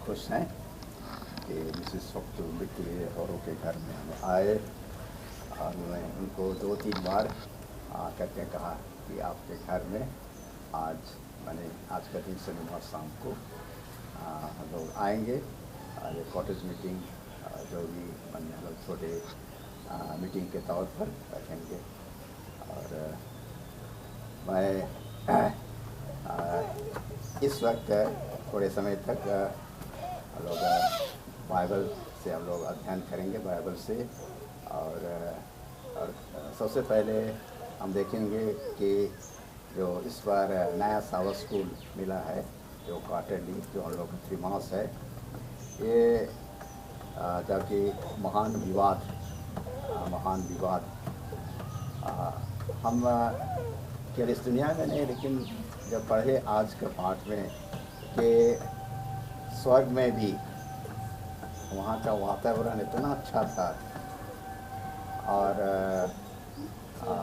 खुश हैं कि मिसिस ऑक्टोबर के औरों के घर में हम आए और मैं उनको 2-3 बार करके कहा कि आपके घर में आज मैंने आज का दिन शनिवार शाम को हम लोग आएंगे और एक कॉटेज मीटिंग जो भी मैंने हम लोग छोटे मीटिंग के तौर पर रखेंगे। और मैं इस वक्त थोड़े समय तक हम लोग बाइबल से हम लोग अध्ययन करेंगे बाइबल से। और सबसे पहले हम देखेंगे कि जो इस बार नया सावा स्कूल मिला है जो क्वार्टरली जो हम लोग का त्रिमास है, ये जबकि महान विवाद हम केवल इस दुनिया में नहीं लेकिन जब पढ़े आज के पाठ में कि स्वर्ग में भी वहाँ का वातावरण इतना अच्छा था और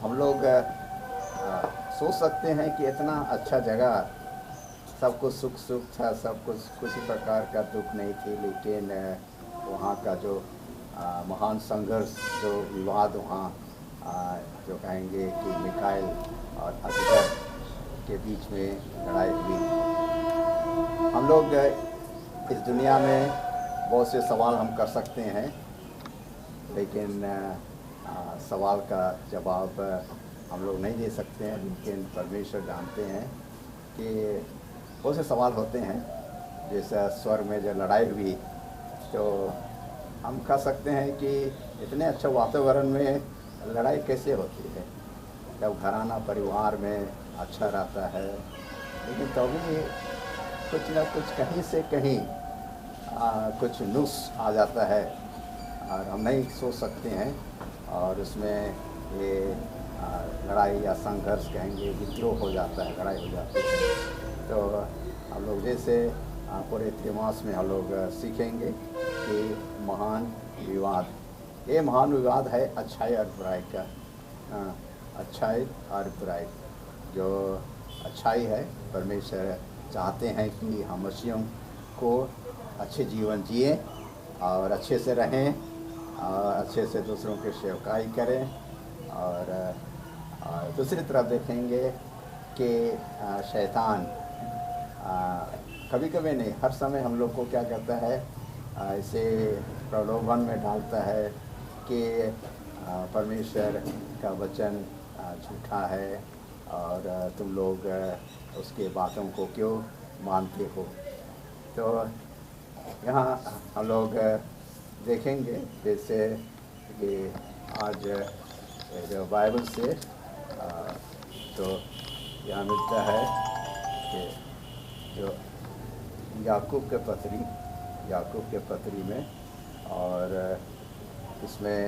हम लोग सोच सकते हैं कि इतना अच्छा जगह, सब कुछ सुख था, सब कुछ किसी प्रकार का दुख नहीं थी, लेकिन वहाँ का जो महान संघर्ष जो विवाद वहाँ जो कहेंगे कि मिकाइल और अजगर के बीच में लड़ाई हुई। हम लोग इस दुनिया में बहुत से सवाल हम कर सकते हैं लेकिन सवाल का जवाब हम लोग नहीं दे सकते हैं, लेकिन परमेश्वर जानते हैं कि बहुत से सवाल होते हैं। जैसे स्वर्ग में जो लड़ाई हुई तो हम कह सकते हैं कि इतने अच्छे वातावरण में लड़ाई कैसे होती है, जब घराना परिवार में अच्छा रहता है, लेकिन तभी कुछ न कुछ कहीं से कहीं कुछ नुक्स आ जाता है और हम नहीं सोच सकते हैं और उसमें ये लड़ाई या संघर्ष कहेंगे, विद्रोह हो जाता है, लड़ाई हो जाती है। तो हम लोग जैसे पूरे त्रिमास में हम लोग सीखेंगे कि महान विवाद, ये महान विवाद है अच्छाई और बुराई का। अच्छाई और बुराई, जो अच्छाई है, परमेश्वर चाहते हैं कि हम मसीहों को अच्छे जीवन जिए और अच्छे से रहें और अच्छे से दूसरों की सेवकाई करें। और दूसरी तरफ देखेंगे कि शैतान कभी कभी नहीं, हर समय हम लोग को क्या करता है, इसे प्रलोभन में डालता है कि परमेश्वर का वचन झूठा है और तुम लोग उसके बातों को क्यों मानते हो। तो यहाँ हम लोग देखेंगे जैसे कि आज जो बाइबल से तो यहाँ मिलता है कि जो याकूब के पत्री में, और इसमें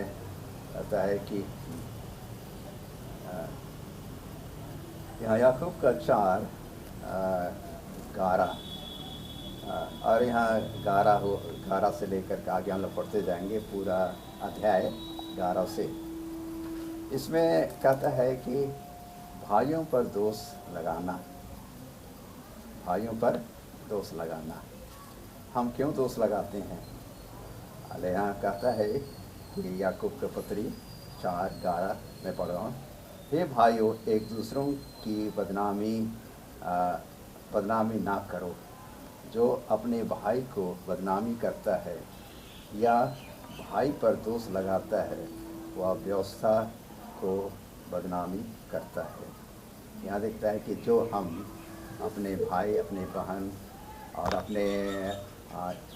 कहता है कि यहाँ याकूब का 4:11 और यहाँ 11 से लेकर के आगे हम लोग पढ़ते जाएंगे पूरा अध्याय 11 से। इसमें कहता है कि भाइयों पर दोष लगाना। हम क्यों दोष लगाते हैं? अरे यहाँ कहता है कि याकूब के पत्री 4:11 में पढ़ रहा हूँ, हे भाइयों, एक दूसरों की बदनामी ना करो। जो अपने भाई को बदनामी करता है या भाई पर दोष लगाता है वह व्यवस्था को बदनामी करता है। यहाँ देखता है कि जो हम अपने भाई, अपने बहन और अपने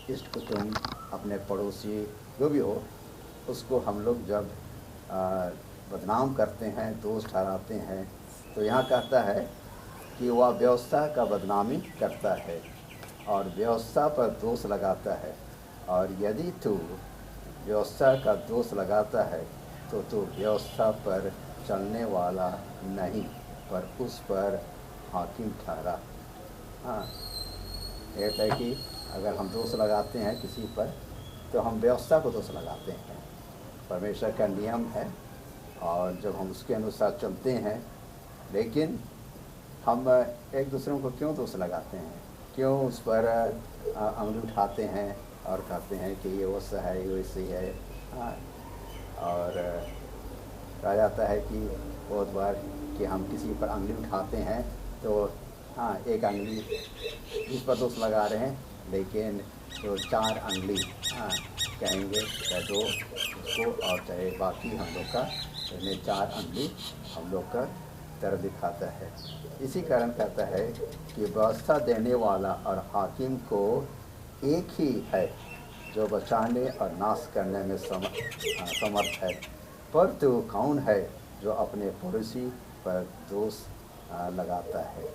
इष्ट कुटुंब, अपने पड़ोसी जो भी हो, उसको हम लोग जब बदनाम करते हैं, दोष ठहराते हैं, तो यहाँ कहता है कि वह व्यवस्था का बदनामी करता है और व्यवस्था पर दोष लगाता है। और यदि तू व्यवस्था का दोष लगाता है तो तू व्यवस्था पर चलने वाला नहीं, पर उस पर हाकिम ठहरा। हाँ, कहता है कि अगर हम दोष लगाते हैं किसी पर तो हम व्यवस्था को दोष लगाते हैं। परमेश्वर का नियम है और जब हम उसके अनुसार चलते हैं, लेकिन हम एक दूसरों को क्यों दोष लगाते हैं क्यों उस पर उंगली उठाते हैं और कहते हैं कि ये वैसा है, ये वैसी है। हाँ, और कहा जाता है कि बहुत बार कि हम किसी पर उंगली उठाते हैं तो हाँ, एक उंगली जिस पर दोष लगा रहे हैं, लेकिन जो 4 उंगली हाँ कहेंगे, चाहे 2 उसको और चाहे बाकी हम लोग का, इन्हें 4 उंगली हम लोग का दर्द दिखाता है। इसी कारण कहता है कि व्यवस्था देने वाला और हाकिम को एक ही है जो बचाने और नाश करने में समर्थ है। पर तो कौन है जो अपने पड़ोसी पर दोष लगाता है,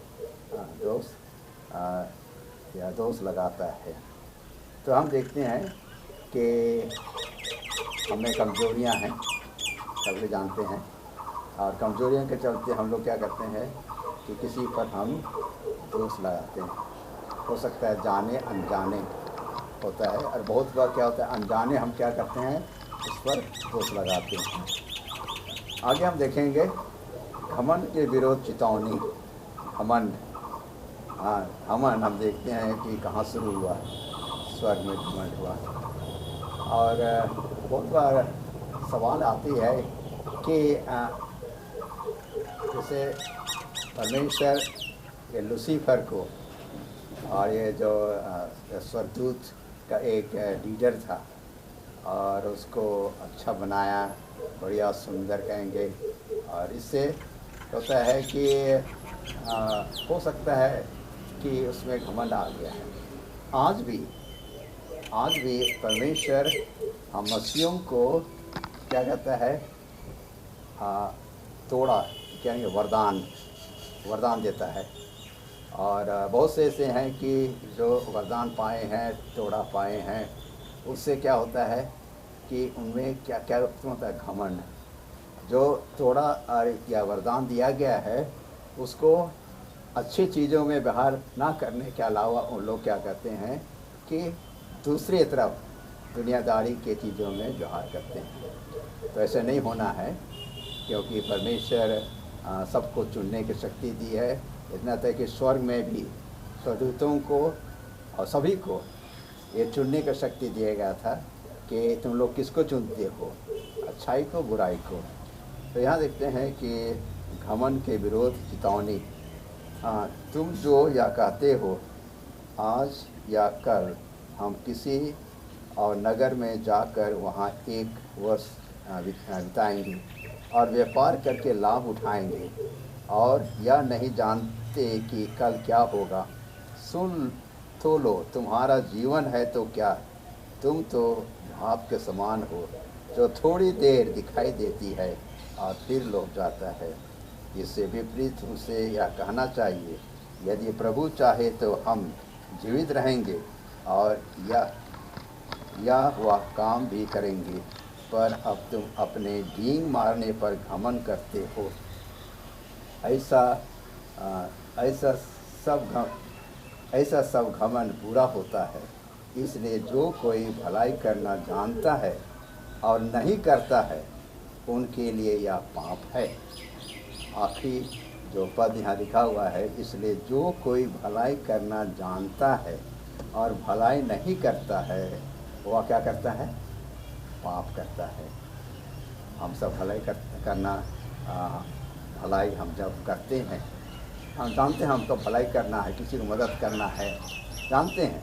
दोष लगाता है। तो हम देखते हैं कि हमें कमजोरियां हैं, सभी जानते हैं, और कमजोरियों के चलते हम लोग क्या करते हैं कि किसी पर हम दोष लगाते हैं। हो सकता है जाने अनजाने होता है, और बहुत बार क्या होता है अनजाने हम क्या करते हैं उस पर दोष लगाते हैं। आगे हम देखेंगे घमंड के विरोध चेतावनी। घमंड, हाँ घमंड हम देखते हैं कि कहाँ शुरू हुआ, स्वर्ग में घमंड हुआ। और बहुत बार सवाल आती है कि जैसे परमेश्वर ये लूसीफर को, और ये जो स्वर्गदूत का एक लीडर था, और उसको अच्छा बनाया, बढ़िया सुंदर कहेंगे, और इससे होता है कि हो सकता है कि उसमें घमंड आ गया है। आज भी परमेश्वर हम मसीहों को क्या कहता है तोड़ा, क्या वरदान देता है। और बहुत से ऐसे हैं कि जो वरदान पाए हैं, तोड़ा पाए हैं, उससे क्या होता है कि उनमें क्या क्या होता है घमंड। जो तोड़ा या वरदान दिया गया है उसको अच्छी चीज़ों में व्यवहार ना करने के अलावा उन लोग क्या करते हैं कि दूसरी तरफ दुनियादारी के चीज़ों में व्यवहार करते हैं। तो ऐसे नहीं होना है, क्योंकि परमेश्वर सबको चुनने की शक्ति दी है। इतना तक कि स्वर्ग में भी स्वर्गदूतों को और सभी को ये चुनने की शक्ति दिया गया था कि तुम लोग किसको चुनते हो, अच्छाई को बुराई को। तो यहाँ देखते हैं कि घमंड के विरोध चेतावनी। तुम जो या कहते हो आज या कल हम किसी और नगर में जाकर वहाँ 1 वर्ष बिताएंगे और व्यापार करके लाभ उठाएंगे, और यह नहीं जानते कि कल क्या होगा। सुन तो लो, तुम्हारा जीवन है तो क्या, तुम तो भाप के समान हो जो थोड़ी देर दिखाई देती है और फिर लौट जाता है। इससे विपरीत उसे यह कहना चाहिए, यदि प्रभु चाहे तो हम जीवित रहेंगे और यह वह काम भी करेंगे। पर अब तुम अपने डींग मारने पर घमंड करते हो। ऐसा सब घमंड बुरा होता है। इसलिए जो कोई भलाई करना जानता है और नहीं करता है, उनके लिए यह पाप है। आखिरी जो पद यहाँ लिखा हुआ है, इसलिए जो कोई भलाई करना जानता है और भलाई नहीं करता है, वह क्या करता है, पाप करता है। हम सब भलाई करना भलाई हम जब करते हैं, हम जानते हैं हमको भलाई करना है, किसी को मदद करना है, जानते हैं,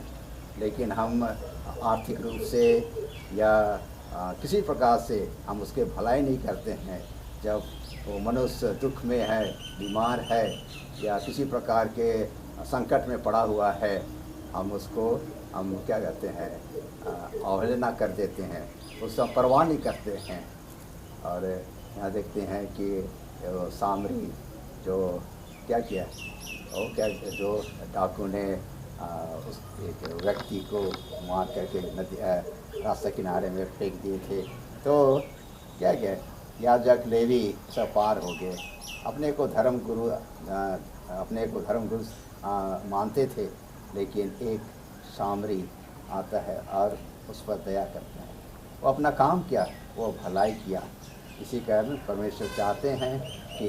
लेकिन हम आर्थिक रूप से या किसी प्रकार से हम उसके भलाई नहीं करते हैं। जब वो मनुष्य दुख में है, बीमार है, या किसी प्रकार के संकट में पड़ा हुआ है, हम क्या कहते हैं, अवहेलना कर देते हैं, उसका परवाह नहीं करते हैं। और यहाँ देखते हैं कि वो सामरी जो क्या किया, वो क्या जो डाकू ने उस एक व्यक्ति को मार करके नदी रास्ते किनारे में फेंक दिए थे। तो क्या किया, याजक लेवी सब पार हो गए, अपने को धर्म गुरु मानते थे, लेकिन एक सामरी आता है और उस पर दया करता है। वो अपना काम किया, वो भलाई किया। इसी कारण परमेश्वर चाहते हैं कि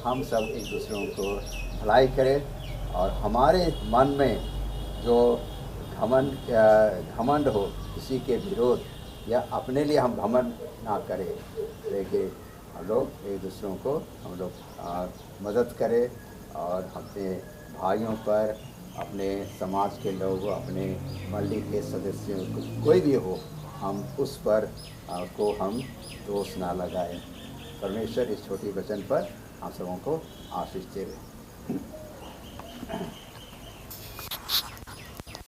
हम सब एक दूसरों को भलाई करें और हमारे मन में जो घमंड हो, किसी के विरोध या अपने लिए हम घमंड ना करें, लेकिन हम लोग एक दूसरों को हम लोग मदद करें और अपने भाइयों पर, अपने समाज के लोगों, अपने मंडली के सदस्यों को, कोई भी हो, हम उस पर को हम दोष ना लगाएं। परमेश्वर इस छोटी वचन पर हम सबों को आशीष दे।